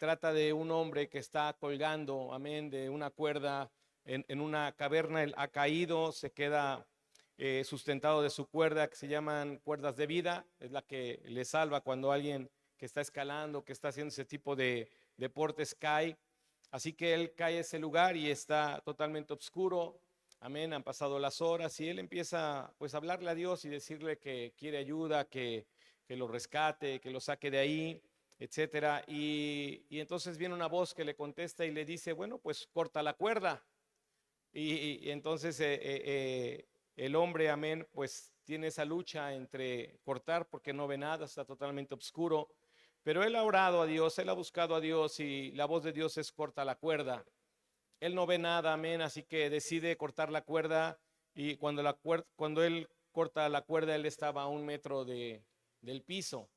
trata de un hombre que está colgando, amén, de una cuerda en una caverna. Él ha caído, se queda sustentado de su cuerda, que se llaman cuerdas de vida. Es la que le salva cuando alguien que está escalando, que está haciendo ese tipo de deportes cae. Así que él cae a ese lugar y está totalmente oscuro. Amén, han pasado las horas y él empieza pues a hablarle a Dios y decirle que quiere ayuda, que lo rescate, que lo saque de ahí, etcétera. Y entonces viene una voz que le contesta y le dice, bueno, pues corta la cuerda. Y entonces el hombre, amén, pues tiene esa lucha entre cortar porque no ve nada, está totalmente oscuro. Pero él ha orado a Dios, él ha buscado a Dios y la voz de Dios es corta la cuerda. Él no ve nada, amén, así que decide cortar la cuerda y cuando él corta la cuerda, él estaba a 1 metro del piso.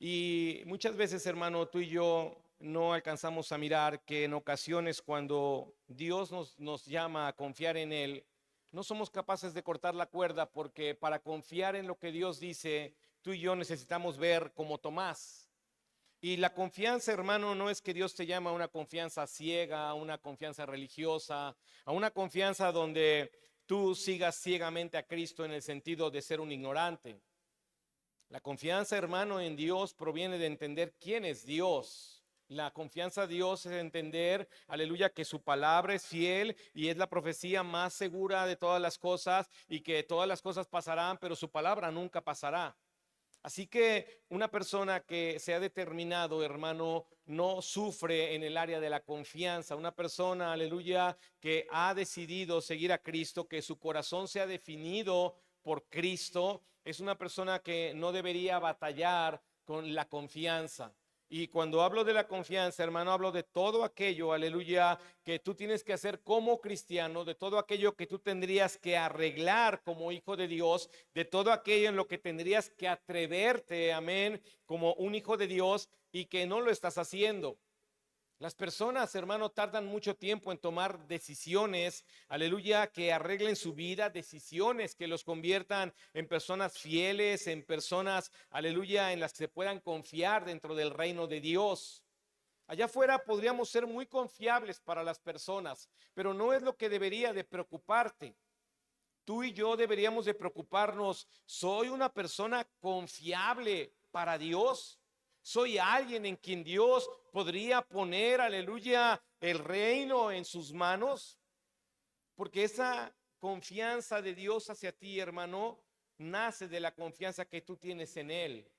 Y muchas veces, hermano, tú y yo no alcanzamos a mirar que en ocasiones cuando Dios nos llama a confiar en Él, no somos capaces de cortar la cuerda porque para confiar en lo que Dios dice, tú y yo necesitamos ver como Tomás. Y la confianza, hermano, no es que Dios te llama a una confianza ciega, a una confianza religiosa, a una confianza donde tú sigas ciegamente a Cristo en el sentido de ser un ignorante. La confianza, hermano, en Dios proviene de entender quién es Dios. La confianza a Dios es entender, aleluya, que su palabra es fiel y es la profecía más segura de todas las cosas y que todas las cosas pasarán, pero su palabra nunca pasará. Así que una persona que se ha determinado, hermano, no sufre en el área de la confianza. Una persona, aleluya, que ha decidido seguir a Cristo, que su corazón se ha definido por Cristo, es una persona que no debería batallar con la confianza. Y cuando hablo de la confianza, hermano, hablo de todo aquello, aleluya, que tú tienes que hacer como cristiano, de todo aquello que tú tendrías que arreglar como hijo de Dios, de todo aquello en lo que tendrías que atreverte, amén, como un hijo de Dios y que no lo estás haciendo. Las personas, hermano, tardan mucho tiempo en tomar decisiones, aleluya, que arreglen su vida, decisiones que los conviertan en personas fieles, en personas, aleluya, en las que se puedan confiar dentro del reino de Dios. Allá afuera podríamos ser muy confiables para las personas, pero no es lo que debería de preocuparte. Tú y yo deberíamos de preocuparnos, ¿soy una persona confiable para Dios? ¿Soy alguien en quien Dios podría poner, aleluya, el reino en sus manos? Porque esa confianza de Dios hacia ti, hermano, nace de la confianza que tú tienes en Él.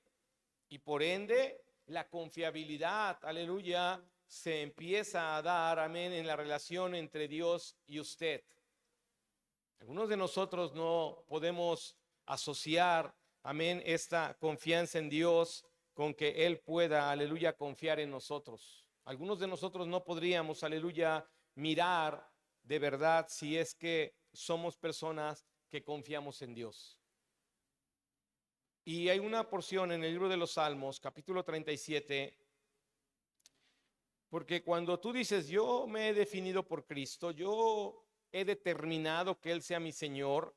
Y por ende, la confiabilidad, aleluya, se empieza a dar, amén, en la relación entre Dios y usted. Algunos de nosotros no podemos asociar, amén, esta confianza en Dios con que Él pueda, aleluya, confiar en nosotros. Algunos de nosotros no podríamos, aleluya, mirar de verdad si es que somos personas que confiamos en Dios. Y hay una porción en el libro de los Salmos, capítulo 37, porque cuando tú dices, yo me he definido por Cristo, yo he determinado que Él sea mi Señor,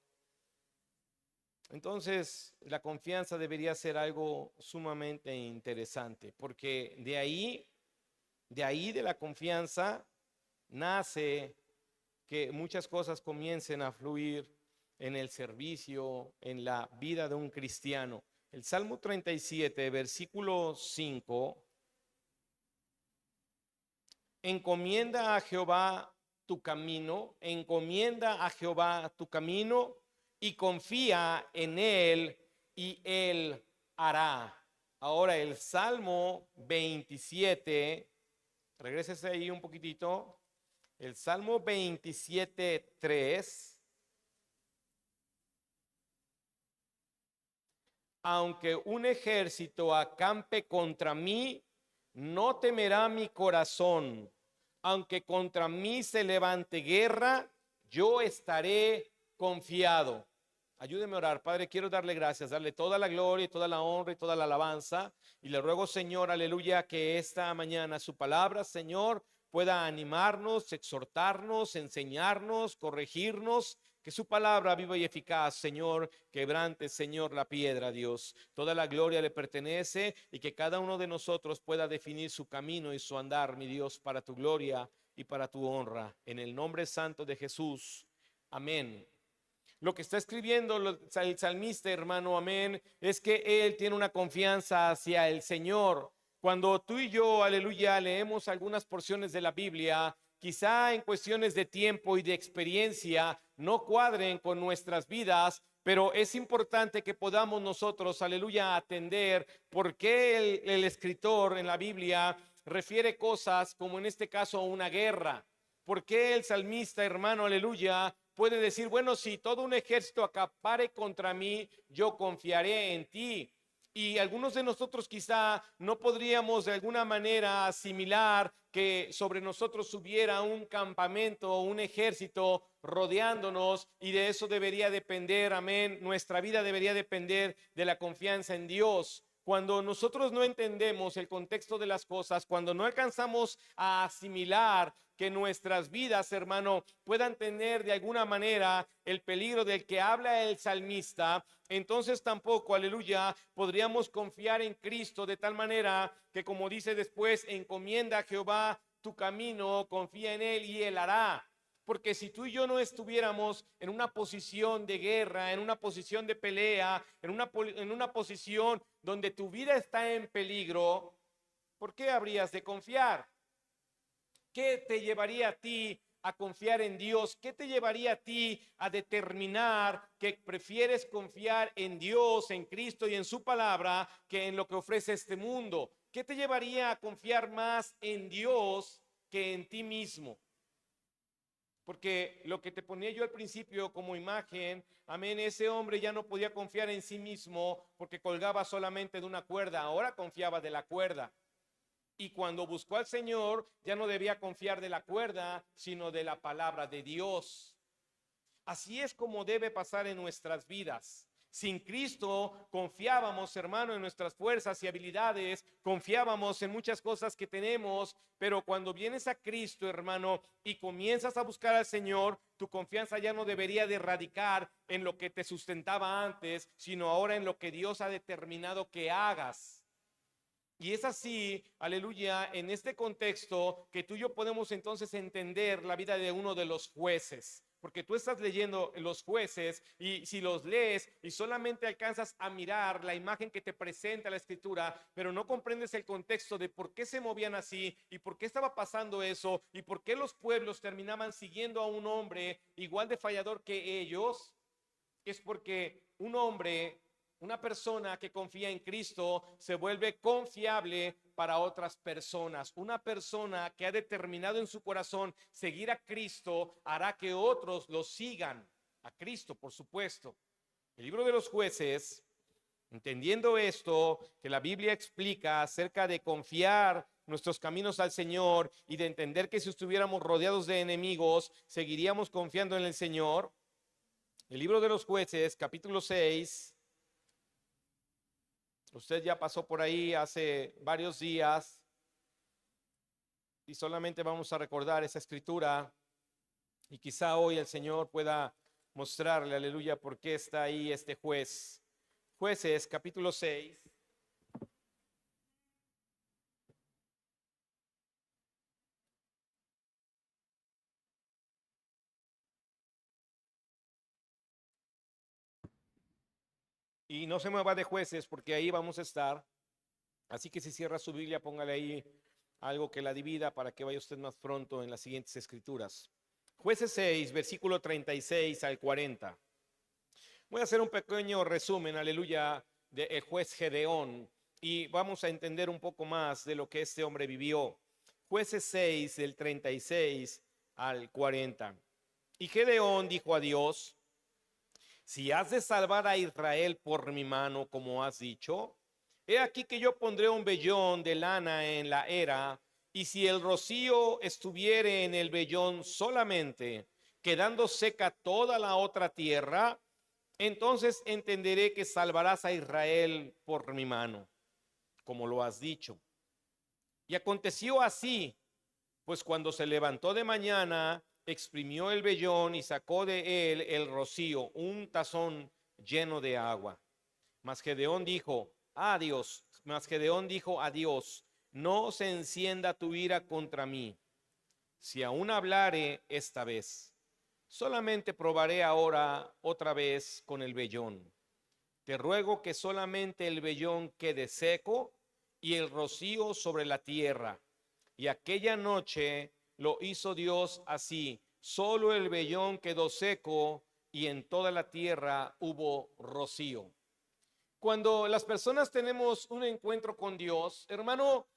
entonces la confianza debería ser algo sumamente interesante, porque de la confianza nace que muchas cosas comiencen a fluir en el servicio, en la vida de un cristiano. El Salmo 37, versículo 5, encomienda a Jehová tu camino, encomienda a Jehová tu camino y confía en Él y Él hará. Ahora el Salmo 27, regrésese ahí un poquitito, el Salmo 27, 3. Aunque un ejército acampe contra mí, no temerá mi corazón. Aunque contra mí se levante guerra, yo estaré confiado. Ayúdeme a orar. Padre, quiero darle gracias, darle toda la gloria y toda la honra y toda la alabanza. Y le ruego, Señor, aleluya, que esta mañana su palabra, Señor, pueda animarnos, exhortarnos, enseñarnos, corregirnos, Que su palabra viva y eficaz, Señor, quebrante, Señor, la piedra, Dios. Toda la gloria le pertenece y que cada uno de nosotros pueda definir su camino y su andar, mi Dios, para tu gloria y para tu honra. En el nombre santo de Jesús. Amén. Lo que está escribiendo el salmista, hermano, amén, es que él tiene una confianza hacia el Señor. Cuando tú y yo, aleluya, leemos algunas porciones de la Biblia, quizá en cuestiones de tiempo y de experiencia no cuadren con nuestras vidas, pero es importante que podamos nosotros, aleluya, atender por qué el escritor en la Biblia refiere cosas como en este caso una guerra. ¿Por qué el salmista, hermano, aleluya, puede decir, bueno, si todo un ejército acapare contra mí, yo confiaré en ti? Y algunos de nosotros quizá no podríamos de alguna manera asimilar que sobre nosotros hubiera un campamento, un ejército rodeándonos, y de eso debería depender, amén, nuestra vida debería depender de la confianza en Dios. Cuando nosotros no entendemos el contexto de las cosas, cuando no alcanzamos a asimilar que nuestras vidas, hermano, puedan tener de alguna manera el peligro del que habla el salmista, entonces tampoco, aleluya, podríamos confiar en Cristo de tal manera que, como dice después, encomienda a Jehová tu camino, confía en él y él hará. Porque si tú y yo no estuviéramos en una posición de guerra, en una posición de pelea, en una posición donde tu vida está en peligro, ¿por qué habrías de confiar? ¿Qué te llevaría a ti a confiar en Dios? ¿Qué te llevaría a ti a determinar que prefieres confiar en Dios, en Cristo y en su palabra que en lo que ofrece este mundo? ¿Qué te llevaría a confiar más en Dios que en ti mismo? Porque lo que te ponía yo al principio como imagen, amén, ese hombre ya no podía confiar en sí mismo porque colgaba solamente de una cuerda, ahora confiaba de la cuerda. Y cuando buscó al Señor, ya no debía confiar de la cuerda, sino de la palabra de Dios. Así es como debe pasar en nuestras vidas. Sin Cristo confiábamos, hermano, en nuestras fuerzas y habilidades, confiábamos en muchas cosas que tenemos, pero cuando vienes a Cristo, hermano, y comienzas a buscar al Señor, tu confianza ya no debería de radicar en lo que te sustentaba antes, sino ahora en lo que Dios ha determinado que hagas. Y es así, aleluya, en este contexto que tú y yo podemos entonces entender la vida de uno de los jueces. Porque tú estás leyendo los jueces y si los lees y solamente alcanzas a mirar la imagen que te presenta la escritura, pero no comprendes el contexto de por qué se movían así y por qué estaba pasando eso y por qué los pueblos terminaban siguiendo a un hombre igual de fallador que ellos, es porque un hombre, una persona que confía en Cristo se vuelve confiable para otras personas. Una persona que ha determinado en su corazón seguir a Cristo hará que otros lo sigan a Cristo, por supuesto. El libro de los jueces, entendiendo esto, que la Biblia explica acerca de confiar nuestros caminos al Señor y de entender que si estuviéramos rodeados de enemigos, seguiríamos confiando en el Señor. El libro de los jueces, capítulo 6, usted ya pasó por ahí hace varios días y solamente vamos a recordar esa escritura y quizá hoy el Señor pueda mostrarle, aleluya, por qué está ahí este juez. Jueces, capítulo 6. Y no se mueva de jueces porque ahí vamos a estar. Así que si cierra su Biblia, póngale ahí algo que la divida para que vaya usted más pronto en las siguientes escrituras. Jueces 6, versículo 36 al 40. Voy a hacer un pequeño resumen, aleluya, del juez Gedeón y vamos a entender un poco más de lo que este hombre vivió. Jueces 6, del 36 al 40. Y Gedeón dijo a Dios: si has de salvar a Israel por mi mano, como has dicho, he aquí que yo pondré un vellón de lana en la era, y si el rocío estuviere en el vellón solamente, quedando seca toda la otra tierra, entonces entenderé que salvarás a Israel por mi mano, como lo has dicho. Y aconteció así, pues cuando se levantó de mañana exprimió el vellón y sacó de él el rocío, un tazón lleno de agua. Mas Gedeón dijo a Dios, no se encienda tu ira contra mí, si aún hablare esta vez. Solamente probaré ahora otra vez con el vellón. Te ruego que solamente el vellón quede seco y el rocío sobre la tierra. Y aquella noche lo hizo Dios así. Solo el vellón quedó seco y en toda la tierra hubo rocío. Cuando las personas tenemos un encuentro con Dios, hermano,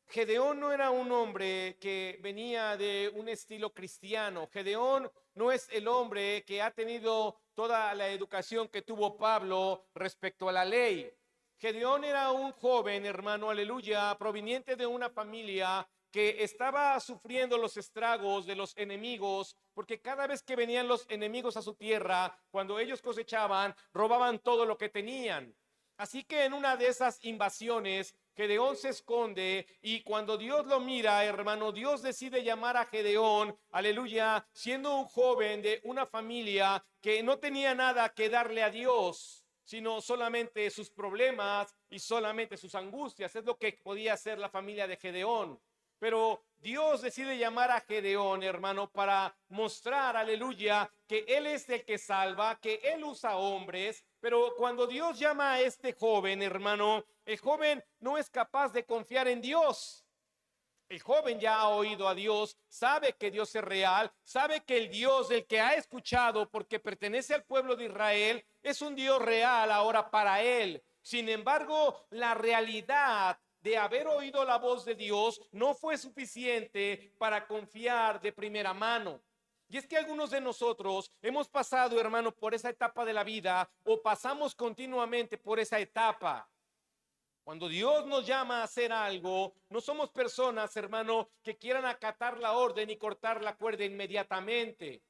Gedeón no era un hombre que venía de un estilo cristiano. Gedeón no es el hombre que ha tenido toda la educación que tuvo Pablo respecto a la ley. Gedeón era un joven, hermano, aleluya, proveniente de una familia que estaba sufriendo los estragos de los enemigos, porque cada vez que venían los enemigos a su tierra, cuando ellos cosechaban, robaban todo lo que tenían. Así que en una de esas invasiones, Gedeón se esconde y cuando Dios lo mira, hermano, Dios decide llamar a Gedeón, aleluya, siendo un joven de una familia que no tenía nada que darle a Dios, sino solamente sus problemas y solamente sus angustias. Es lo que podía hacer la familia de Gedeón. Pero Dios decide llamar a Gedeón, hermano, para mostrar, aleluya, que Él es el que salva, que Él usa hombres. Pero cuando Dios llama a este joven, hermano, el joven no es capaz de confiar en Dios. El joven ya ha oído a Dios, sabe que Dios es real, sabe que el Dios del que ha escuchado porque pertenece al pueblo de Israel es un Dios real ahora para él. Sin embargo, la realidad de haber oído la voz de Dios no fue suficiente para confiar de primera mano. Y es que algunos de nosotros hemos pasado, hermano, por esa etapa de la vida o pasamos continuamente por esa etapa. Cuando Dios nos llama a hacer algo, no somos personas, hermano, que quieran acatar la orden y cortar la cuerda inmediatamente.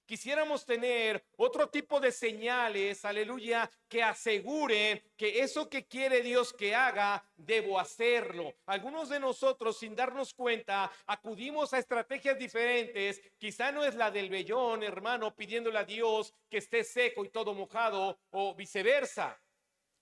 Quisiéramos tener otro tipo de señales, aleluya, que aseguren que eso que quiere Dios que haga, debo hacerlo. Algunos de nosotros, sin darnos cuenta, acudimos a estrategias diferentes. Quizá no es la del vellón, hermano, pidiéndole a Dios que esté seco y todo mojado o viceversa.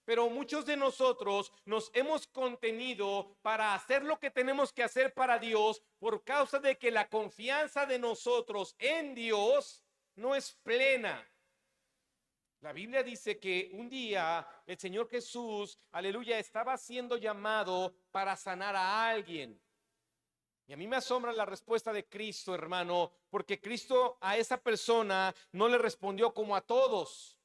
Pero muchos de nosotros nos hemos contenido para hacer lo que tenemos que hacer para Dios por causa de que la confianza de nosotros en Dios no es plena. La Biblia dice que un día el Señor Jesús, aleluya, estaba siendo llamado para sanar a alguien. Y a mí me asombra la respuesta de Cristo, hermano, porque Cristo a esa persona no le respondió como a todos.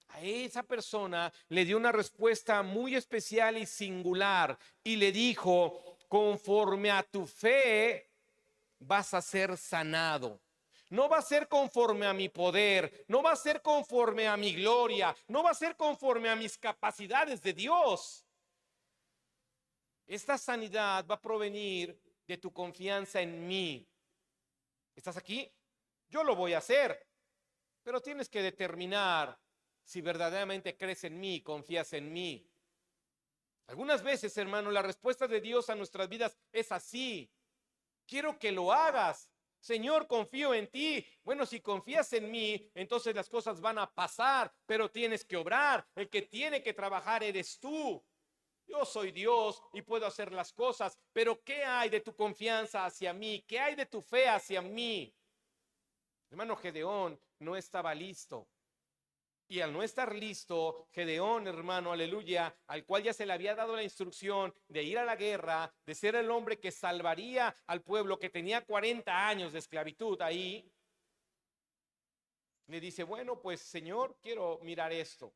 A esa persona le dio una respuesta muy especial y singular y le dijo, conforme a tu fe vas a ser sanado. No va a ser conforme a mi poder, no va a ser conforme a mi gloria, no va a ser conforme a mis capacidades de Dios. Esta sanidad va a provenir de tu confianza en mí. ¿Estás aquí? Yo lo voy a hacer, pero tienes que determinar si verdaderamente crees en mí, confías en mí. Algunas veces, hermano, la respuesta de Dios a nuestras vidas es así. Quiero que lo hagas. Señor, confío en ti. Bueno, si confías en mí, entonces las cosas van a pasar, pero tienes que obrar. El que tiene que trabajar eres tú. Yo soy Dios y puedo hacer las cosas, pero ¿qué hay de tu confianza hacia mí? ¿Qué hay de tu fe hacia mí? Hermano, Gedeón no estaba listo. Y al no estar listo, Gedeón, hermano, aleluya, al cual ya se le había dado la instrucción de ir a la guerra, de ser el hombre que salvaría al pueblo que tenía 40 años de esclavitud ahí, le dice, bueno, pues Señor, quiero mirar esto.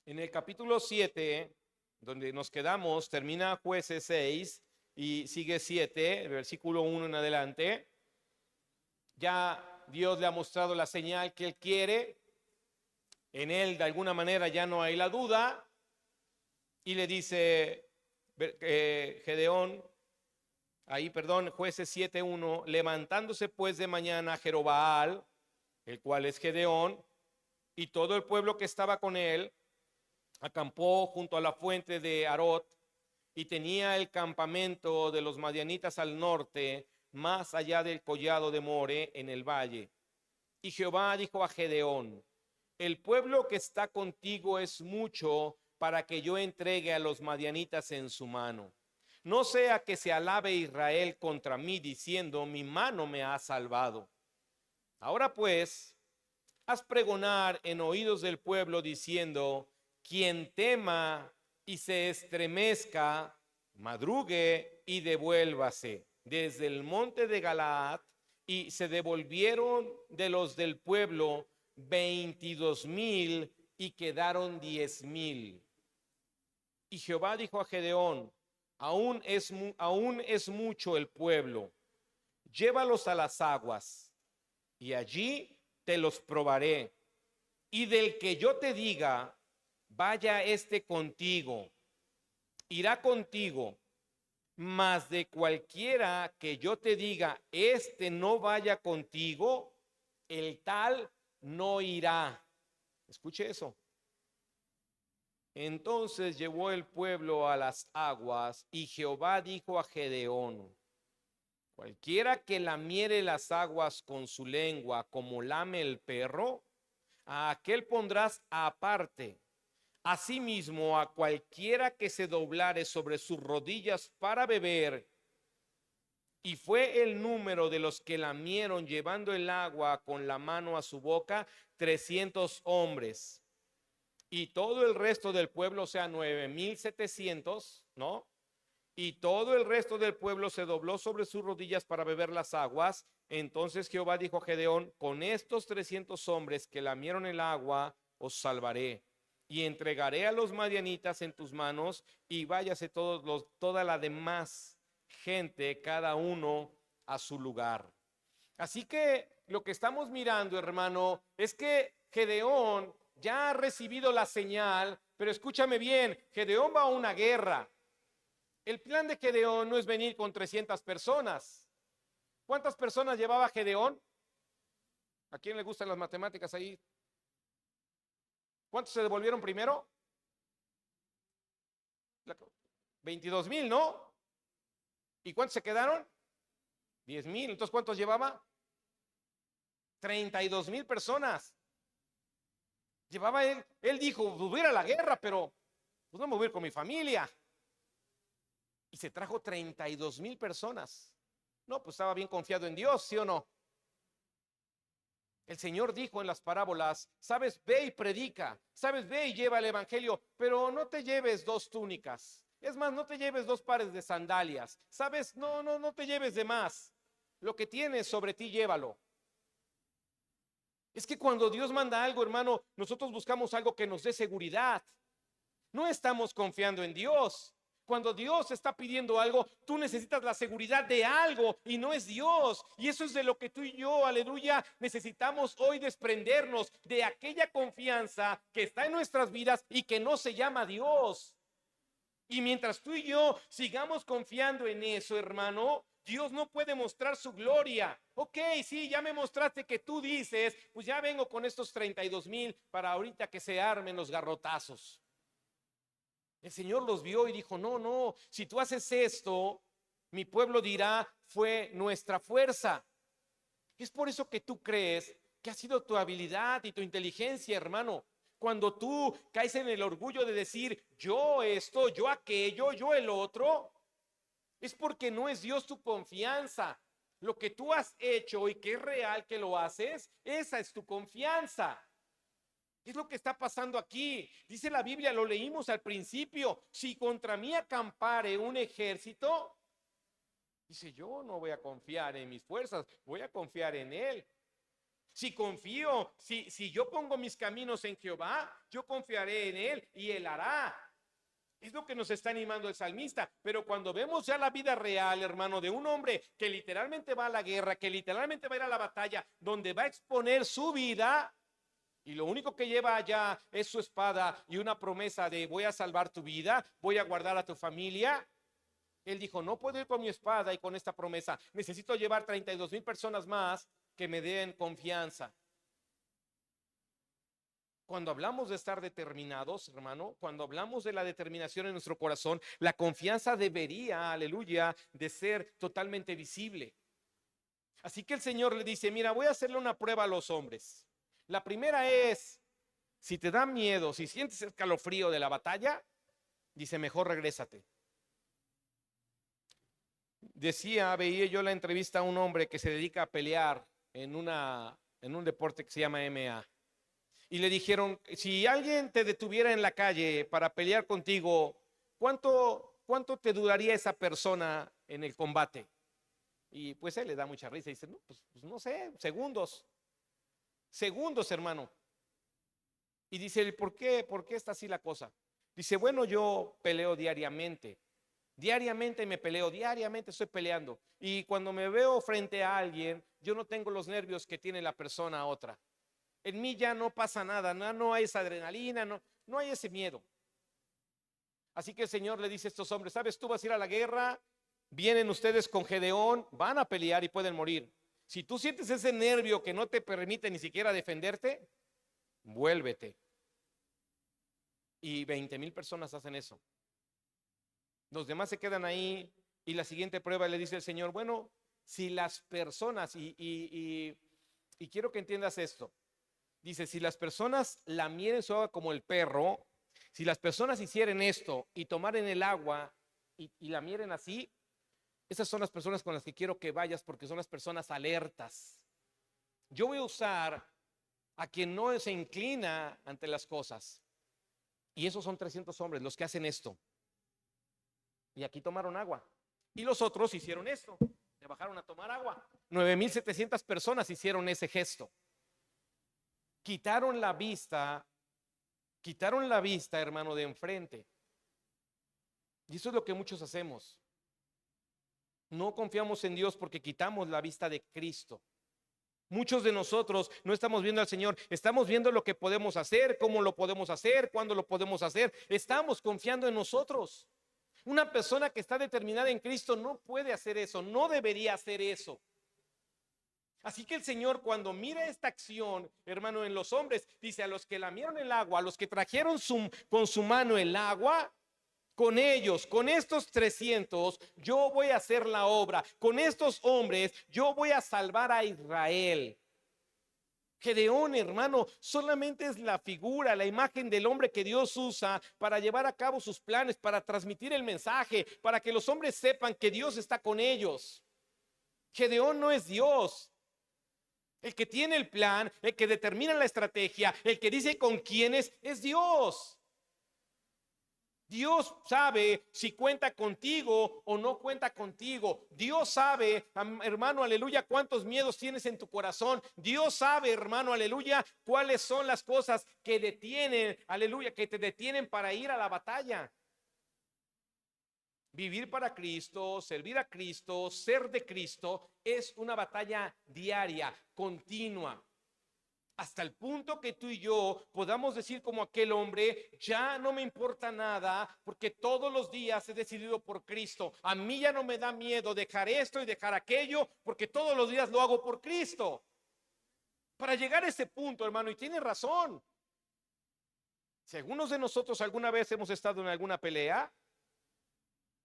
En el capítulo 7, donde nos quedamos, termina Jueces 6 y sigue 7, el versículo 1 en adelante. Ya Dios le ha mostrado la señal que él quiere. En él de alguna manera ya no hay la duda y le dice Gedeón, Jueces 7:1, levantándose pues de mañana Jerobbaal, el cual es Gedeón, y todo el pueblo que estaba con él, acampó junto a la fuente de Arot y tenía el campamento de los madianitas al norte, más allá del collado de More en el valle. Y Jehová dijo a Gedeón: el pueblo que está contigo es mucho para que yo entregue a los madianitas en su mano. No sea que se alabe Israel contra mí diciendo: mi mano me ha salvado. Ahora pues, haz pregonar en oídos del pueblo diciendo: quien tema y se estremezca, madrugue y devuélvase desde el monte de Galaad. Y se devolvieron de los del pueblo 22,000 y quedaron 10,000. Y Jehová dijo a Gedeón: aún es mucho el pueblo, llévalos a las aguas y allí te los probaré. Y del que yo te diga, vaya este contigo, irá contigo. Mas de cualquiera que yo te diga, este no vaya contigo, el tal no irá. Escuche eso. Entonces llevó el pueblo a las aguas, y Jehová dijo a Gedeón: cualquiera que lamiere las aguas con su lengua como lame el perro, a aquel pondrás aparte. Asimismo, a cualquiera que se doblare sobre sus rodillas para beber. Y fue el número de los que lamieron llevando el agua con la mano a su boca, 300 hombres. Y todo el resto del pueblo, o sea, 9,700, ¿no? Y todo el resto del pueblo se dobló sobre sus rodillas para beber las aguas. Entonces Jehová dijo a Gedeón: con estos 300 hombres que lamieron el agua, os salvaré. Y entregaré a los madianitas en tus manos, y váyase toda la demás gente, cada uno a su lugar. Así que lo que estamos mirando, hermano, es que Gedeón ya ha recibido la señal, pero escúchame bien, Gedeón va a una guerra. El plan de Gedeón no es venir con 300 personas. ¿Cuántas personas llevaba Gedeón? ¿A quién le gustan las matemáticas ahí? ¿Cuántos se devolvieron primero? 22,000, ¿no? ¿Y cuántos se quedaron? 10,000. Entonces, ¿cuántos llevaba? 32,000 personas. Llevaba él. Él dijo: pues voy a ir a la guerra, pero pues no me voy a ir con mi familia. Y se trajo 32,000 personas. No, pues estaba bien confiado en Dios, ¿sí o no? El Señor dijo en las parábolas: sabes, ve y predica, sabes, ve y lleva el evangelio, pero no te lleves 2 túnicas. Es más, no te lleves 2 pares de sandalias. Sabes, no te lleves de más. Lo que tienes sobre ti, llévalo. Es que cuando Dios manda algo, hermano, nosotros buscamos algo que nos dé seguridad. No estamos confiando en Dios. Cuando Dios está pidiendo algo, tú necesitas la seguridad de algo y no es Dios. Y eso es de lo que tú y yo, aleluya, necesitamos hoy desprendernos de aquella confianza que está en nuestras vidas y que no se llama Dios. Y mientras tú y yo sigamos confiando en eso, hermano, Dios no puede mostrar su gloria. Ok, sí, ya me mostraste que tú dices, pues ya vengo con estos 32,000 para ahorita que se armen los garrotazos. El Señor los vio y dijo: no, si tú haces esto, mi pueblo dirá: fue nuestra fuerza. Es por eso que tú crees que ha sido tu habilidad y tu inteligencia, hermano. Cuando tú caes en el orgullo de decir: yo esto, yo aquello, yo el otro, es porque no es Dios tu confianza. Lo que tú has hecho y que es real que lo haces, esa es tu confianza. ¿Qué es lo que está pasando aquí? Dice la Biblia, lo leímos al principio: si contra mí acampare un ejército, dice, yo no voy a confiar en mis fuerzas, voy a confiar en Él. Si confío, si yo pongo mis caminos en Jehová, yo confiaré en Él y Él hará. Es lo que nos está animando el salmista. Pero cuando vemos ya la vida real, hermano, de un hombre que literalmente va a la guerra, que literalmente va a ir a la batalla, donde va a exponer su vida, y lo único que lleva allá es su espada y una promesa de: voy a salvar tu vida, voy a guardar a tu familia. Él dijo: no puedo ir con mi espada y con esta promesa, necesito llevar 32,000 personas más que me den confianza. Cuando hablamos de estar determinados, hermano, cuando hablamos de la determinación en nuestro corazón, la confianza debería, aleluya, de ser totalmente visible. Así que el Señor le dice, mira, voy a hacerle una prueba a los hombres. La primera es, si te da miedo, si sientes el escalofrío de la batalla, dice, mejor regrésate. Veía yo la entrevista a un hombre que se dedica a pelear en un deporte que se llama MMA. Y le dijeron, si alguien te detuviera en la calle para pelear contigo, ¿cuánto te duraría esa persona en el combate? Y pues él le da mucha risa y dice, no, pues no sé, segundos, hermano. Y dice, ¿por qué? ¿Por qué está así la cosa? Dice, bueno, yo peleo diariamente. Diariamente me peleo, diariamente estoy peleando. Y cuando me veo frente a alguien, yo no tengo los nervios que tiene la persona otra. En mí ya no pasa nada, no hay esa adrenalina, no hay ese miedo. Así que el Señor le dice a estos hombres, ¿sabes? Tú vas a ir a la guerra, vienen ustedes con Gedeón, van a pelear y pueden morir. Si tú sientes ese nervio que no te permite ni siquiera defenderte, vuélvete. Y 20,000 personas hacen eso. Los demás se quedan ahí y la siguiente prueba le dice el Señor, bueno, si las personas, y quiero que entiendas esto, dice, si las personas lamieren su agua como el perro, si las personas hicieran esto y tomaren el agua y lamieren así, esas son las personas con las que quiero que vayas porque son las personas alertas. Yo voy a usar a quien no se inclina ante las cosas. Y esos son 300 hombres los que hacen esto. Y aquí tomaron agua. Y los otros hicieron esto. Se bajaron a tomar agua. 9,700 personas hicieron ese gesto. Quitaron la vista, hermano, de enfrente. Y eso es lo que muchos hacemos. No confiamos en Dios porque quitamos la vista de Cristo. Muchos de nosotros no estamos viendo al Señor, estamos viendo lo que podemos hacer, cómo lo podemos hacer, cuándo lo podemos hacer. Estamos confiando en nosotros. Una persona que está determinada en Cristo no puede hacer eso, no debería hacer eso. Así que el Señor, cuando mira esta acción, hermano, en los hombres, dice, a los que lamieron el agua, a los que trajeron con su mano el agua, con ellos, con estos 300, yo voy a hacer la obra. Con estos hombres, yo voy a salvar a Israel. Gedeón, hermano, solamente es la figura, la imagen del hombre que Dios usa para llevar a cabo sus planes, para transmitir el mensaje, para que los hombres sepan que Dios está con ellos. Gedeón no es Dios. El que tiene el plan, el que determina la estrategia, el que dice con quiénes, es Dios. Dios sabe si cuenta contigo o no cuenta contigo. Dios sabe, hermano, aleluya, cuántos miedos tienes en tu corazón. Dios sabe, hermano, aleluya, cuáles son las cosas que detienen, aleluya, que te detienen para ir a la batalla. Vivir para Cristo, servir a Cristo, ser de Cristo es una batalla diaria, continua. Hasta el punto que tú y yo podamos decir como aquel hombre, ya no me importa nada porque todos los días he decidido por Cristo. A mí ya no me da miedo dejar esto y dejar aquello porque todos los días lo hago por Cristo. Para llegar a ese punto, hermano, y tiene razón. Si algunos de nosotros alguna vez hemos estado en alguna pelea,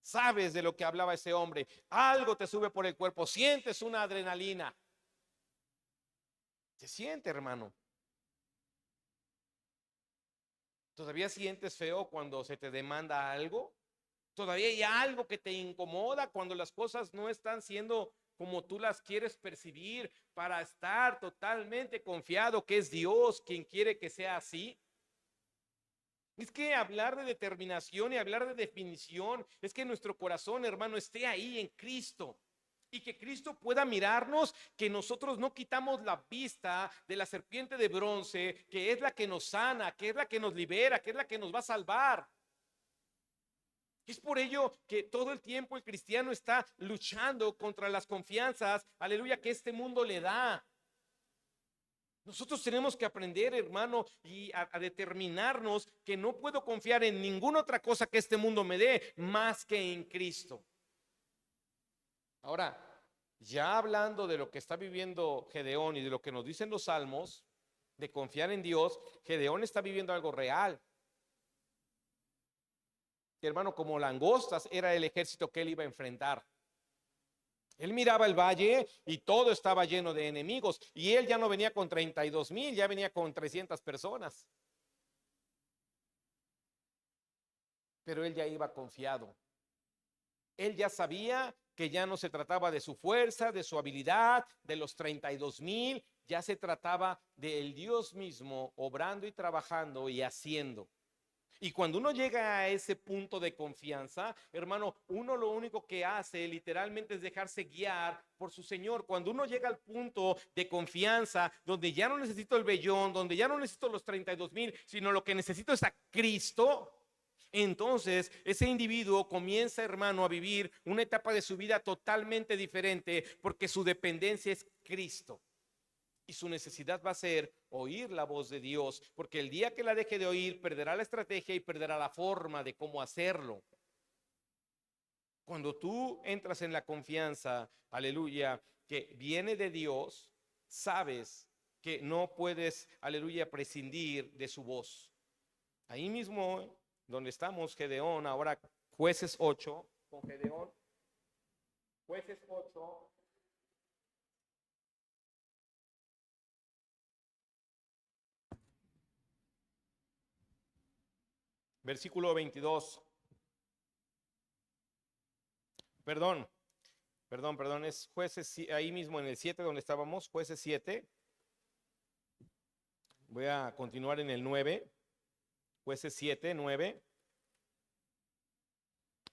sabes de lo que hablaba ese hombre. Algo te sube por el cuerpo, sientes una adrenalina. Se siente, hermano. ¿Todavía sientes feo cuando se te demanda algo? ¿Todavía hay algo que te incomoda cuando las cosas no están siendo como tú las quieres percibir, para estar totalmente confiado que es Dios quien quiere que sea así? Es que hablar de determinación y hablar de definición es que nuestro corazón, hermano, esté ahí en Cristo. Y que Cristo pueda mirarnos, que nosotros no quitamos la vista de la serpiente de bronce, que es la que nos sana, que es la que nos libera, que es la que nos va a salvar. Es por ello que todo el tiempo el cristiano está luchando contra las confianzas, aleluya, que este mundo le da. Nosotros tenemos que aprender, hermano, y a determinarnos que no puedo confiar en ninguna otra cosa que este mundo me dé más que en Cristo. Ahora, ya hablando de lo que está viviendo Gedeón y de lo que nos dicen los salmos, de confiar en Dios, Gedeón está viviendo algo real. Hermano, como langostas era el ejército que él iba a enfrentar. Él miraba el valle y todo estaba lleno de enemigos. Y él ya no venía con 32,000, ya venía con 300 personas. Pero él ya iba confiado. Él ya sabía que ya no se trataba de su fuerza, de su habilidad, de los 32,000. Ya se trataba del Dios mismo obrando y trabajando y haciendo. Y cuando uno llega a ese punto de confianza, hermano, uno lo único que hace literalmente es dejarse guiar por su Señor. Cuando uno llega al punto de confianza, donde ya no necesito el vellón, donde ya no necesito los 32,000, sino lo que necesito es a Cristo, entonces ese individuo comienza, hermano, a vivir una etapa de su vida totalmente diferente porque su dependencia es Cristo. Y su necesidad va a ser oír la voz de Dios, porque el día que la deje de oír, perderá la estrategia y perderá la forma de cómo hacerlo. Cuando tú entras en la confianza, aleluya, que viene de Dios, sabes que no puedes, aleluya, prescindir de su voz. Ahí mismo, donde estamos, Gedeón, ahora Jueces 8, con Gedeón, Jueces 8. Versículo 22. Perdón, es Jueces, ahí mismo en el 7 donde estábamos, Jueces 7. Voy a continuar en el 9. Jueces 7, 9.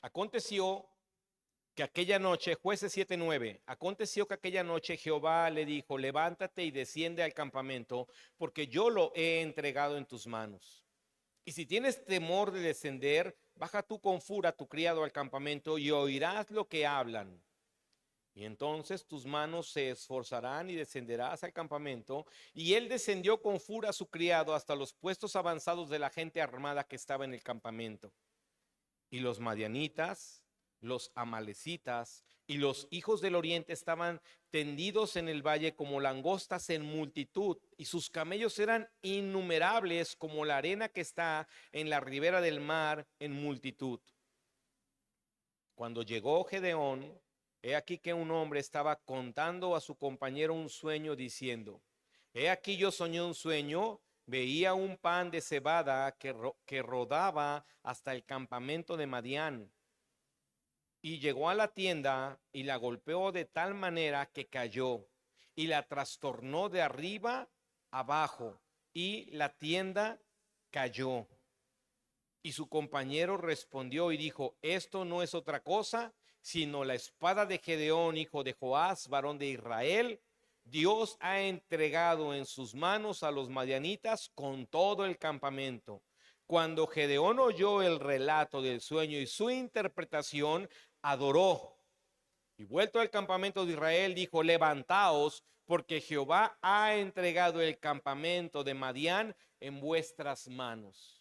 Aconteció que aquella noche, Jueces 7, 9, aconteció que aquella noche Jehová le dijo: levántate y desciende al campamento, porque yo lo he entregado en tus manos. Y si tienes temor de descender, baja tú con fura a tu criado al campamento y oirás lo que hablan. Y entonces tus manos se esforzarán y descenderás al campamento. Y él descendió con fura a su criado hasta los puestos avanzados de la gente armada que estaba en el campamento. Y los madianitas, los amalecitas y los hijos del oriente estaban tendidos en el valle como langostas en multitud, y sus camellos eran innumerables como la arena que está en la ribera del mar en multitud. Cuando llegó Gedeón, he aquí que un hombre estaba contando a su compañero un sueño, diciendo: he aquí yo soñé un sueño, veía un pan de cebada que rodaba hasta el campamento de Madián. Y llegó a la tienda y la golpeó de tal manera que cayó y la trastornó de arriba abajo, y la tienda cayó. Y su compañero respondió y dijo: esto no es otra cosa sino la espada de Gedeón, hijo de Joás, varón de Israel. Dios ha entregado en sus manos a los madianitas con todo el campamento. Cuando Gedeón oyó el relato del sueño y su interpretación, adoró. Y vuelto al campamento de Israel, dijo: levantaos, porque Jehová ha entregado el campamento de Madián en vuestras manos.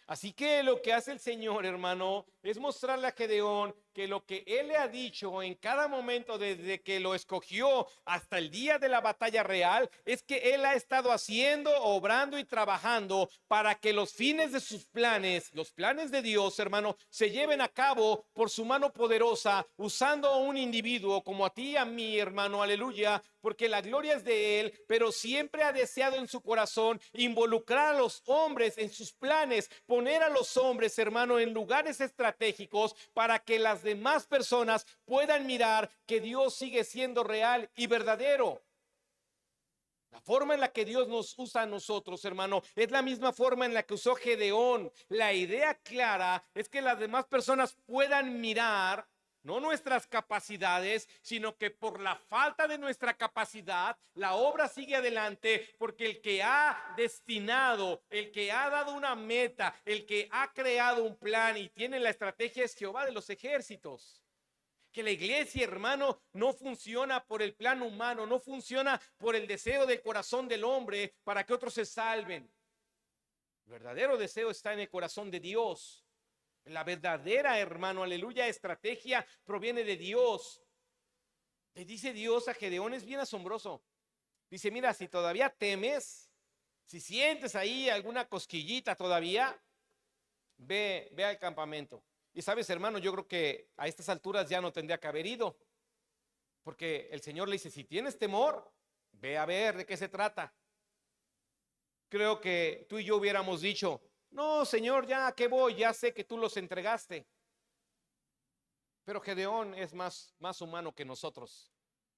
Así que lo que hace el Señor, hermano, es mostrarle a Gedeón que lo que él le ha dicho en cada momento desde que lo escogió hasta el día de la batalla real, es que él ha estado haciendo, obrando y trabajando para que los fines de sus planes, los planes de Dios, hermano, se lleven a cabo por su mano poderosa, usando a un individuo como a ti y a mí, hermano, aleluya, porque la gloria es de él, pero siempre ha deseado en su corazón involucrar a los hombres en sus planes, poner a los hombres, hermano, en lugares estratégicos para que las demás personas puedan mirar que Dios sigue siendo real y verdadero. La forma en la que Dios nos usa a nosotros, hermano, es la misma forma en la que usó Gedeón. La idea clara es que las demás personas puedan mirar no nuestras capacidades, sino que por la falta de nuestra capacidad, la obra sigue adelante, porque el que ha destinado, el que ha dado una meta, el que ha creado un plan y tiene la estrategia es Jehová de los ejércitos. Que la iglesia, hermano, no funciona por el plan humano, no funciona por el deseo del corazón del hombre para que otros se salven. El verdadero deseo está en el corazón de Dios. La verdadera, hermano, aleluya, estrategia proviene de Dios. Le dice Dios a Gedeón, es bien asombroso. Dice: mira, si todavía temes, si sientes ahí alguna cosquillita todavía, ve al campamento. Y sabes, hermano, yo creo que a estas alturas ya no tendría que haber ido. Porque el Señor le dice, si tienes temor, ve a ver de qué se trata. Creo que tú y yo hubiéramos dicho, no, Señor, ya, ¿a qué voy? Ya sé que tú los entregaste. Pero Gedeón es más humano que nosotros.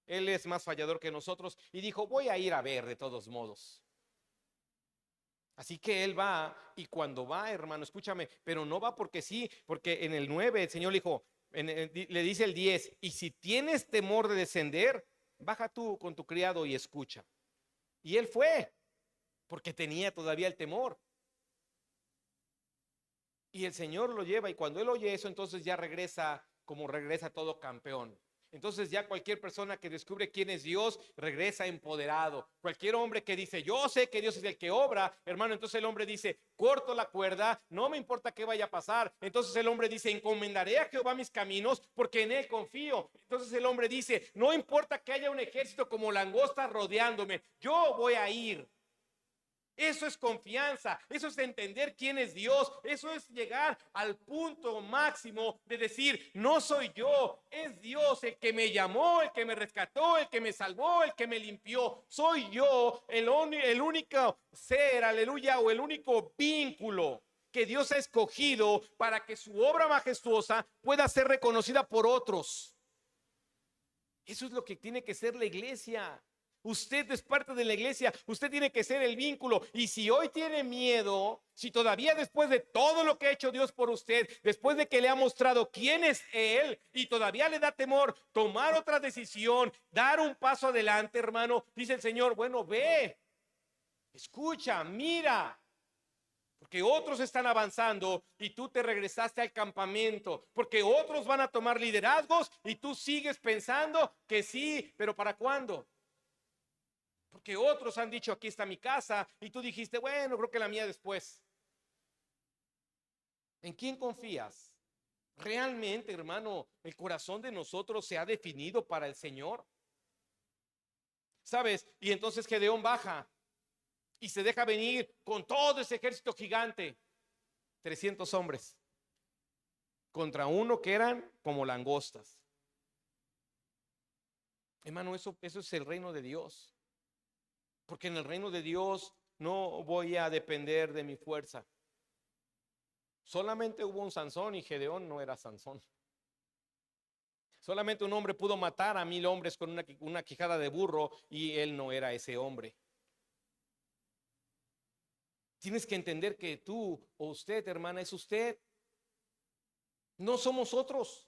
Él es más fallador que nosotros y dijo, voy a ir a ver de todos modos. Así que él va, y cuando va, hermano, escúchame, pero no va porque sí, porque en el 9 el Señor le dijo, le dice el 10, y si tienes temor de descender, baja tú con tu criado y escucha. Y él fue, porque tenía todavía el temor. Y el Señor lo lleva, y cuando él oye eso, entonces ya regresa como regresa todo campeón. Entonces ya cualquier persona que descubre quién es Dios regresa empoderado. Cualquier hombre que dice, yo sé que Dios es el que obra, hermano, entonces el hombre dice, corto la cuerda, no me importa qué vaya a pasar. Entonces el hombre dice, encomendaré a Jehová mis caminos porque en él confío. Entonces el hombre dice, no importa que haya un ejército como langostas rodeándome, yo voy a ir. Eso es confianza, eso es entender quién es Dios, eso es llegar al punto máximo de decir, no soy yo, es Dios el que me llamó, el que me rescató, el que me salvó, el que me limpió. Soy yo el único ser, aleluya, o el único vínculo que Dios ha escogido para que su obra majestuosa pueda ser reconocida por otros. Eso es lo que tiene que ser la iglesia. Usted es parte de la iglesia, usted tiene que ser el vínculo. Y si hoy tiene miedo, si todavía después de todo lo que ha hecho Dios por usted, después de que le ha mostrado quién es Él, y todavía le da temor tomar otra decisión, dar un paso adelante, hermano, dice el Señor, bueno, ve, escucha, mira. Porque otros están avanzando y tú te regresaste al campamento. Porque otros van a tomar liderazgos y tú sigues pensando que sí, pero ¿para cuándo? Porque otros han dicho, aquí está mi casa, y tú dijiste, bueno, creo que la mía después. ¿En quién confías? ¿Realmente, hermano, el corazón de nosotros se ha definido para el Señor? ¿Sabes? Y entonces Gedeón baja y se deja venir con todo ese ejército gigante, 300 hombres, contra uno que eran como langostas. Hermano, eso es el reino de Dios. Porque en el reino de Dios no voy a depender de mi fuerza. Solamente hubo un Sansón y Gedeón no era Sansón. Solamente un hombre pudo matar a 1000 hombres con una quijada de burro y él no era ese hombre. Tienes que entender que tú o usted, hermana, es usted. No somos otros.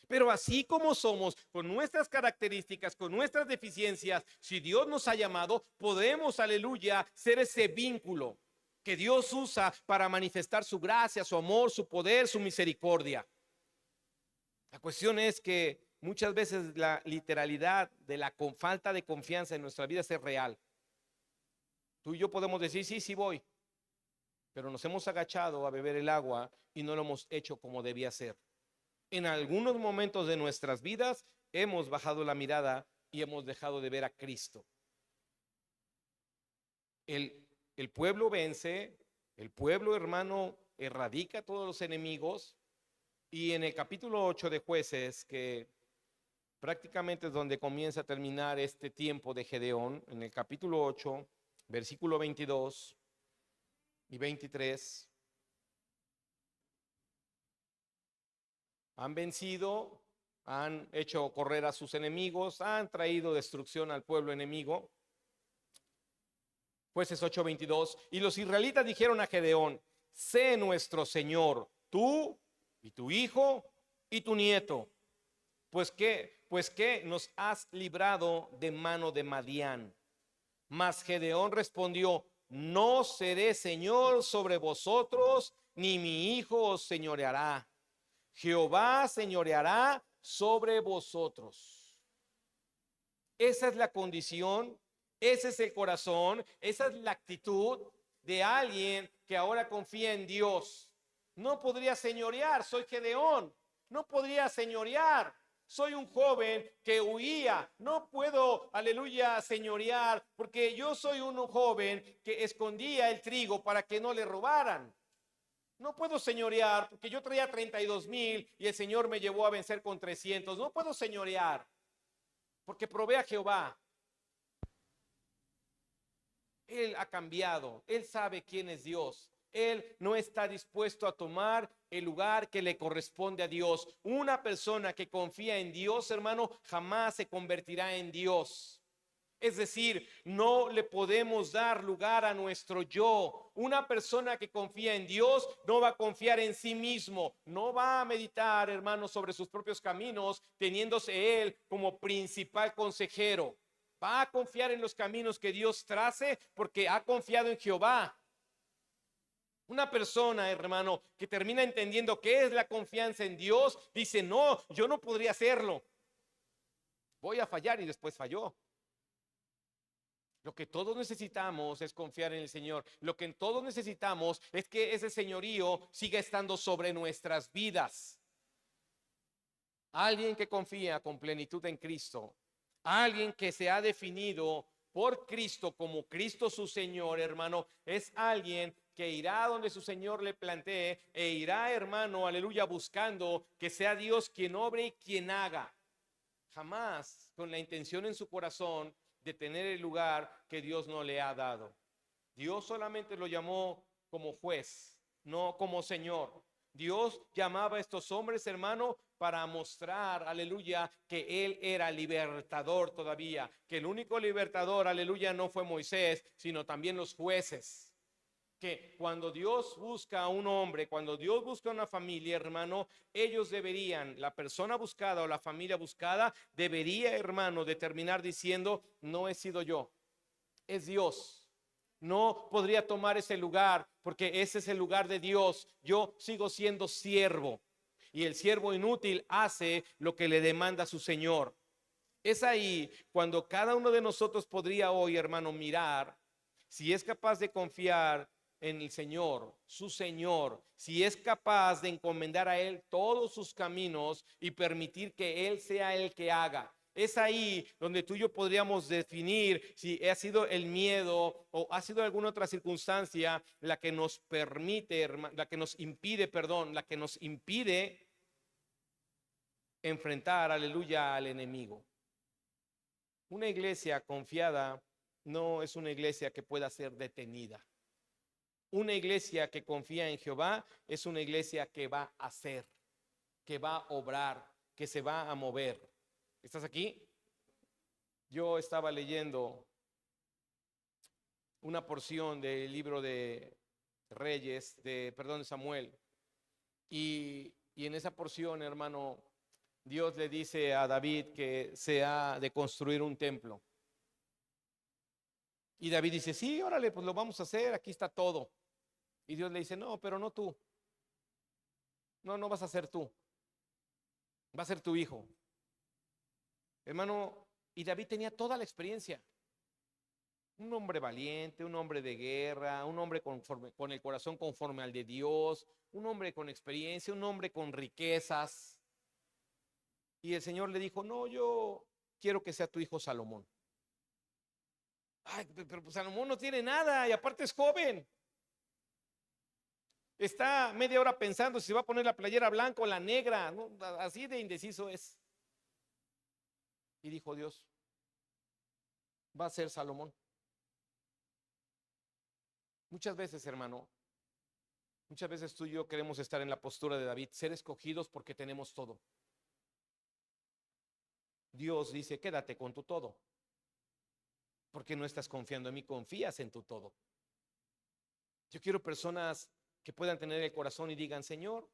Pero así como somos, con nuestras características, con nuestras deficiencias, si Dios nos ha llamado, podemos, aleluya, ser ese vínculo que Dios usa para manifestar su gracia, su amor, su poder, su misericordia. La cuestión es que muchas veces la literalidad de la falta de confianza en nuestra vida es real. Tú y yo podemos decir, sí, sí voy, pero nos hemos agachado a beber el agua y no lo hemos hecho como debía ser. En algunos momentos de nuestras vidas hemos bajado la mirada y hemos dejado de ver a Cristo. El pueblo vence, el pueblo, hermano, erradica a todos los enemigos. Y en el capítulo 8 de Jueces, que prácticamente es donde comienza a terminar este tiempo de Gedeón, en el capítulo 8, versículo 22 y 23, han vencido, han hecho correr a sus enemigos, han traído destrucción al pueblo enemigo. Jueces 8:22, y los israelitas dijeron a Gedeón, sé nuestro Señor, tú y tu hijo y tu nieto, pues que nos has librado de mano de Madián. Mas Gedeón respondió, no seré señor sobre vosotros, ni mi hijo os señoreará. Jehová señoreará sobre vosotros. Esa es la condición, ese es el corazón, esa es la actitud de alguien que ahora confía en Dios. No podría señorear, soy Gedeón. No podría señorear, soy un joven que huía. No puedo, aleluya, señorear, porque yo soy un joven que escondía el trigo para que no le robaran. No puedo señorear porque yo traía 32,000 y el Señor me llevó a vencer con 300. No puedo señorear. porque provee a Jehová. Él ha cambiado, él sabe quién es Dios. Él no está dispuesto a tomar el lugar que le corresponde a Dios. Una persona que confía en Dios, hermano, jamás se convertirá en Dios. Es decir, no le podemos dar lugar a nuestro yo. Una persona que confía en Dios no va a confiar en sí mismo, no va a meditar, hermano, sobre sus propios caminos, teniéndose él como principal consejero. Va a confiar en los caminos que Dios trace porque ha confiado en Jehová. Una persona, hermano, que termina entendiendo qué es la confianza en Dios, dice, no, yo no podría hacerlo. Voy a fallar y después falló. Lo que todos necesitamos es confiar en el Señor. Lo que todos necesitamos es que ese señorío siga estando sobre nuestras vidas. Alguien que confía con plenitud en Cristo, alguien que se ha definido por Cristo como Cristo su Señor, hermano, es alguien que irá donde su Señor le plantee e irá, hermano, aleluya, buscando que sea Dios quien obre y quien haga. Jamás con la intención en su corazón de tener el lugar que Dios no le ha dado. Dios solamente lo llamó como juez, no como Señor. Dios llamaba a estos hombres, hermano, para mostrar, aleluya, que Él era libertador todavía, que el único libertador, aleluya, no fue Moisés, sino también los jueces. Que cuando Dios busca a un hombre, cuando Dios busca una familia, hermano, ellos deberían, la persona buscada o la familia buscada, debería, hermano, determinar diciendo, no he sido yo, es Dios. No podría tomar ese lugar porque ese es el lugar de Dios. Yo sigo siendo siervo y el siervo inútil hace lo que le demanda su Señor. Es ahí cuando cada uno de nosotros podría hoy, hermano, mirar si es capaz de confiar en el Señor, su Señor, si es capaz de encomendar a Él todos sus caminos y permitir que Él sea el que haga. Es ahí donde tú y yo podríamos definir si ha sido el miedo o ha sido alguna otra circunstancia la que nos permite, la que nos impide, perdón, la que nos impide enfrentar, aleluya, al enemigo. Una iglesia confiada no es una iglesia que pueda ser detenida. Una iglesia que confía en Jehová es una iglesia que va a hacer, que va a obrar, que se va a mover. ¿Estás aquí? Yo estaba leyendo una porción del libro de Reyes, de Samuel. Y en esa porción, hermano, Dios le dice a David que se ha de construir un templo. Y David dice, sí, órale, pues lo vamos a hacer, aquí está todo. Y Dios le dice, no, pero no tú. No, no vas a ser tú. Va a ser tu hijo. Hermano, y David tenía toda la experiencia. Un hombre valiente, un hombre de guerra, un hombre con el corazón conforme al de Dios, un hombre con experiencia, un hombre con riquezas. Y el Señor le dijo, no, yo quiero que sea tu hijo Salomón. Ay, pero pues Salomón no tiene nada y aparte es joven. Está media hora pensando si se va a poner la playera blanca o la negra, ¿no? Así de indeciso es. Y dijo Dios, va a ser Salomón. Muchas veces, hermano, muchas veces tú y yo queremos estar en la postura de David, ser escogidos porque tenemos todo. Dios dice, quédate con tu todo. Porque no estás confiando en mí, confías en tu todo. Yo quiero personas que puedan tener el corazón y digan, Señor,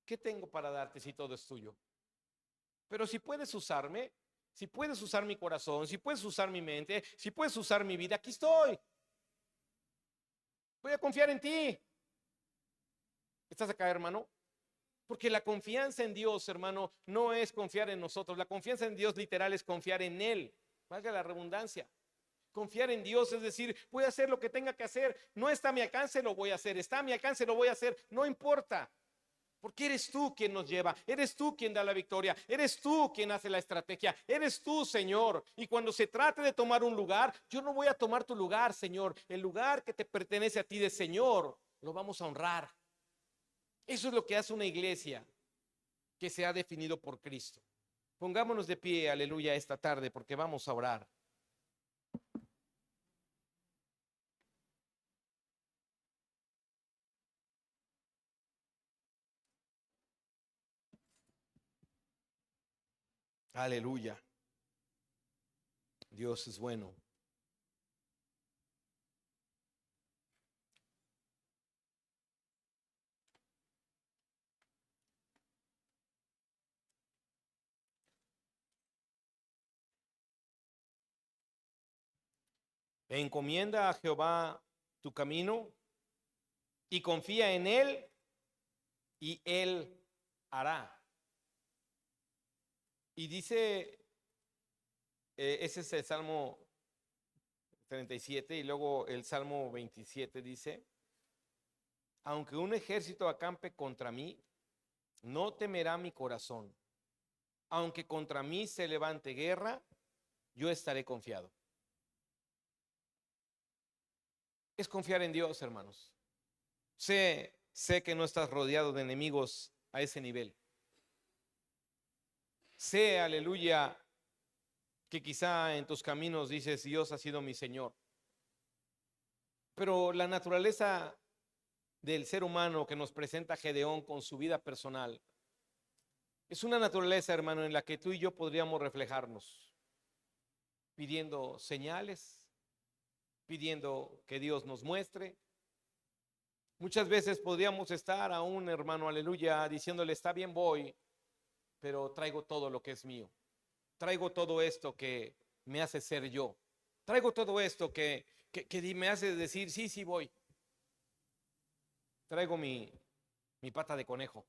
¿qué tengo para darte si todo es tuyo? Pero si puedes usarme, si puedes usar mi corazón, si puedes usar mi mente, si puedes usar mi vida, aquí estoy. Voy a confiar en ti. ¿Estás acá, hermano? Porque la confianza en Dios, hermano, no es confiar en nosotros. La confianza en Dios literal es confiar en Él. Valga la redundancia. Confiar en Dios es decir, voy a hacer lo que tenga que hacer. No está a mi alcance, lo voy a hacer. Está a mi alcance, lo voy a hacer. No importa. Porque eres tú quien nos lleva, eres tú quien da la victoria, eres tú quien hace la estrategia, eres tú, Señor. Y cuando se trate de tomar un lugar, yo no voy a tomar tu lugar, Señor. El lugar que te pertenece a ti de Señor, lo vamos a honrar. Eso es lo que hace una iglesia que se ha definido por Cristo. Pongámonos de pie, aleluya, esta tarde porque vamos a orar. Aleluya. Dios es bueno. Encomienda a Jehová tu camino y confía en Él y Él hará. Y dice, ese es el Salmo 37 y luego el Salmo 27 dice, aunque un ejército acampe contra mí, no temerá mi corazón. Aunque contra mí se levante guerra, yo estaré confiado. Es confiar en Dios, hermanos. Sé que no estás rodeado de enemigos a ese nivel. Sé, aleluya, que quizá en tus caminos dices, Dios ha sido mi Señor. Pero la naturaleza del ser humano que nos presenta Gedeón con su vida personal es una naturaleza, hermano, en la que tú y yo podríamos reflejarnos, pidiendo señales, pidiendo que Dios nos muestre. Muchas veces podríamos estar a un hermano, aleluya, diciéndole, está bien, voy, pero traigo todo lo que es mío. Traigo todo esto que me hace ser yo. Traigo todo esto que me hace decir, sí, sí voy. Traigo mi pata de conejo.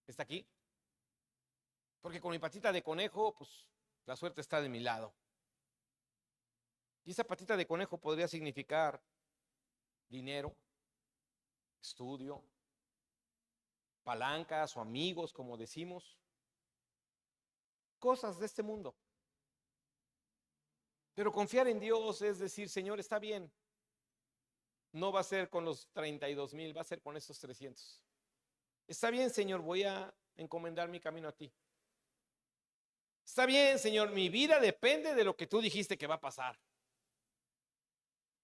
¿Está aquí? Porque con mi patita de conejo, pues la suerte está de mi lado. Y esa patita de conejo podría significar dinero, estudio, palancas o amigos, como decimos. Cosas de este mundo. Pero confiar en Dios es decir, Señor, está bien. No va a ser con los 32,000, va a ser con esos 300. Está bien, Señor, voy a encomendar mi camino a ti. Está bien, Señor, mi vida depende de lo que tú dijiste que va a pasar.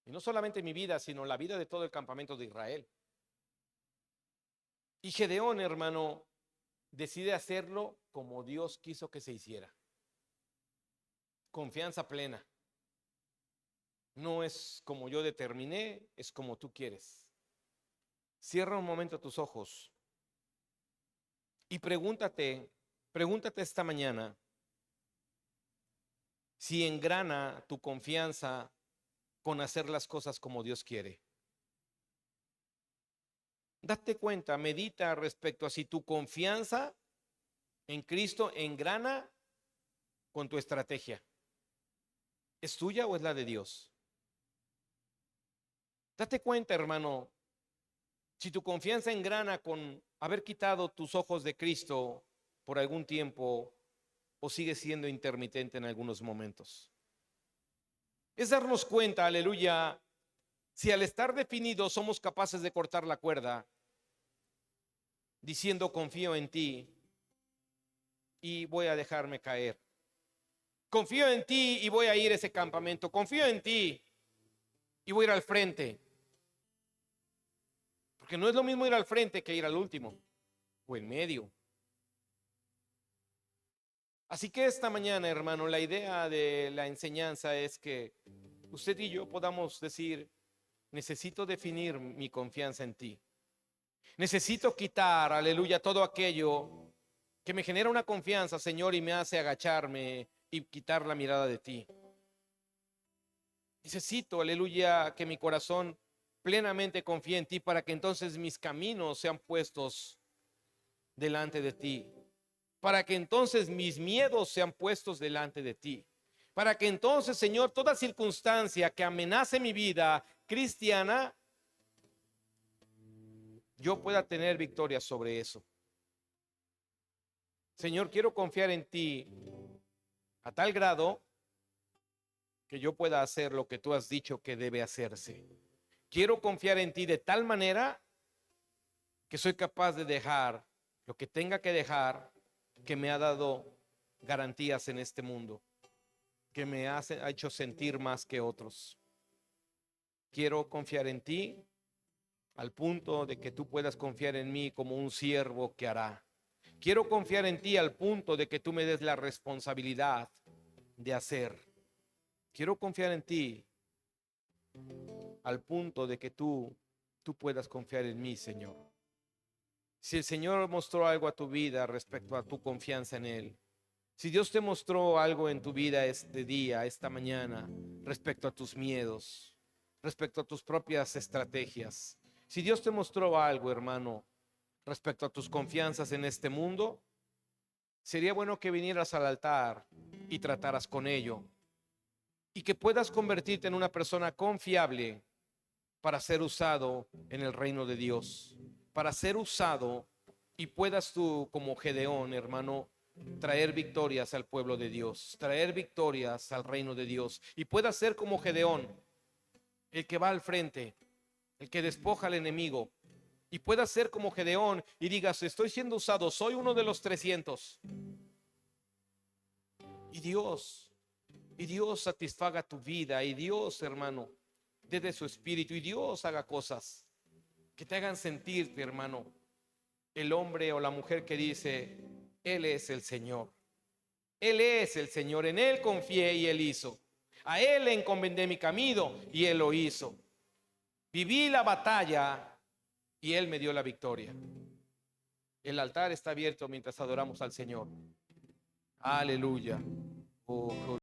Y no solamente mi vida, sino la vida de todo el campamento de Israel. Y Gedeón, hermano, decide hacerlo como Dios quiso que se hiciera. Confianza plena. No es como yo determiné, es como tú quieres. Cierra un momento tus ojos y pregúntate esta mañana si engrana tu confianza con hacer las cosas como Dios quiere. Date cuenta, medita respecto a si tu confianza en Cristo engrana con tu estrategia. ¿Es tuya o es la de Dios? Date cuenta, hermano, si tu confianza engrana con haber quitado tus ojos de Cristo por algún tiempo o sigue siendo intermitente en algunos momentos. Es darnos cuenta, aleluya, si al estar definidos somos capaces de cortar la cuerda, diciendo confío en ti y voy a dejarme caer. Confío en ti y voy a ir a ese campamento. Confío en ti y voy a ir al frente. Porque no es lo mismo ir al frente que ir al último o en medio. Así que esta mañana, hermano, la idea de la enseñanza es que usted y yo podamos decir, necesito definir mi confianza en ti. Necesito quitar, aleluya, todo aquello que me genera una confianza, Señor, y me hace agacharme y quitar la mirada de ti. Necesito, aleluya, que mi corazón plenamente confíe en ti para que entonces mis caminos sean puestos delante de ti. Para que entonces mis miedos sean puestos delante de ti. Para que entonces, Señor, toda circunstancia que amenace mi vida cristiana, yo pueda tener victoria sobre eso. Señor, quiero confiar en ti a tal grado que yo pueda hacer lo que tú has dicho que debe hacerse. Quiero confiar en ti de tal manera que soy capaz de dejar lo que tenga que dejar que me ha dado garantías en este mundo que me ha hecho sentir más que otros. Quiero confiar en ti al punto de que tú puedas confiar en mí como un siervo que hará. Quiero confiar en ti al punto de que tú me des la responsabilidad de hacer. Quiero confiar en ti al punto de que tú puedas confiar en mí, Señor. Si el Señor mostró algo a tu vida respecto a tu confianza en Él, si Dios te mostró algo en tu vida este día, esta mañana, respecto a tus miedos, respecto a tus propias estrategias, si Dios te mostró algo, hermano, respecto a tus confianzas en este mundo, sería bueno que vinieras al altar y trataras con ello y que puedas convertirte en una persona confiable para ser usado en el reino de Dios, para ser usado y puedas tú, como Gedeón, hermano, traer victorias al pueblo de Dios, traer victorias al reino de Dios, y puedas ser como Gedeón, el que va al frente, el que despoja al enemigo, y puedas ser como Gedeón y digas: estoy siendo usado, soy uno de los 300, y Dios satisfaga tu vida, y Dios, hermano, dé de su espíritu, y Dios haga cosas que te hagan sentirte, hermano, el hombre o la mujer que dice: Él es el Señor, Él es el Señor, en Él confié y Él hizo, a Él le encomendé mi camino y Él lo hizo, viví la batalla y Él me dio la victoria. El altar está abierto mientras adoramos al Señor. Aleluya. Oh,